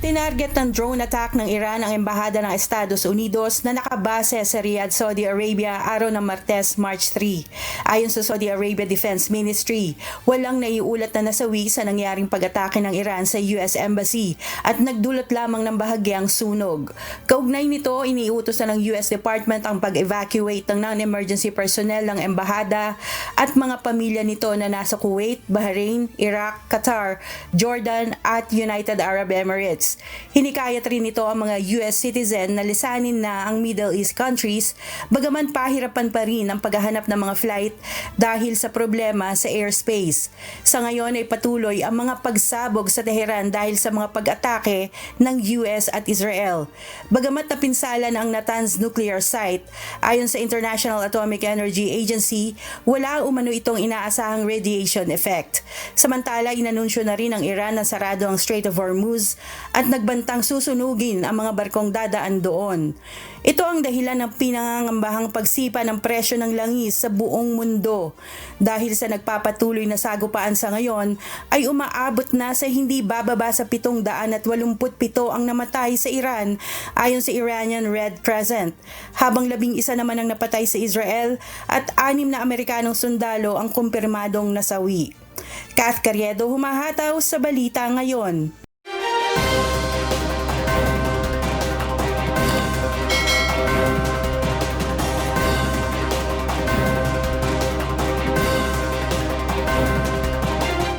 Tinarget ng drone attack ng Iran ang embahada ng Estados Unidos na nakabase sa Riyadh, Saudi Arabia araw ng Martes, March 3. Ayon sa Saudi Arabia Defense Ministry, walang naiulat na nasawi sa nangyaring pag-atake ng Iran sa US Embassy at nagdulot lamang ng bahagyang sunog. Kaugnay nito, iniutos na ng US Department ang pag-evacuate ng non-emergency personnel ng embahada at mga pamilya nito na nasa Kuwait, Bahrain, Iraq, Qatar, Jordan at United Arab Emirates. Hinikayat rin ito ang mga US citizen na lisanin na ang Middle East countries, bagaman pahirapan pa rin ang paghahanap ng mga flight dahil sa problema sa airspace. Sa ngayon ay patuloy ang mga pagsabog sa Tehran dahil sa mga pag-atake ng US at Israel. Bagamat napinsala na ang Natanz nuclear site, ayon sa International Atomic Energy Agency, wala umano itong inaasahang radiation effect. Samantala, inanunsyo na rin ng Iran na sarado ang Strait of Hormuz at nagbantang susunugin ang mga barkong dadaan doon. Ito ang dahilan ng pinangangambahang pagsipa ng presyo ng langis sa buong mundo. Dahil sa nagpapatuloy na sagupaan sa ngayon, ay umaabot na sa hindi bababa sa 787 ang namatay sa Iran ayon sa Iranian Red Crescent, habang 11 naman ang napatay sa Israel at 6 na Amerikanong sundalo ang kumpirmadong nasawi. Kath Carriedo, humahataw sa Balita Ngayon.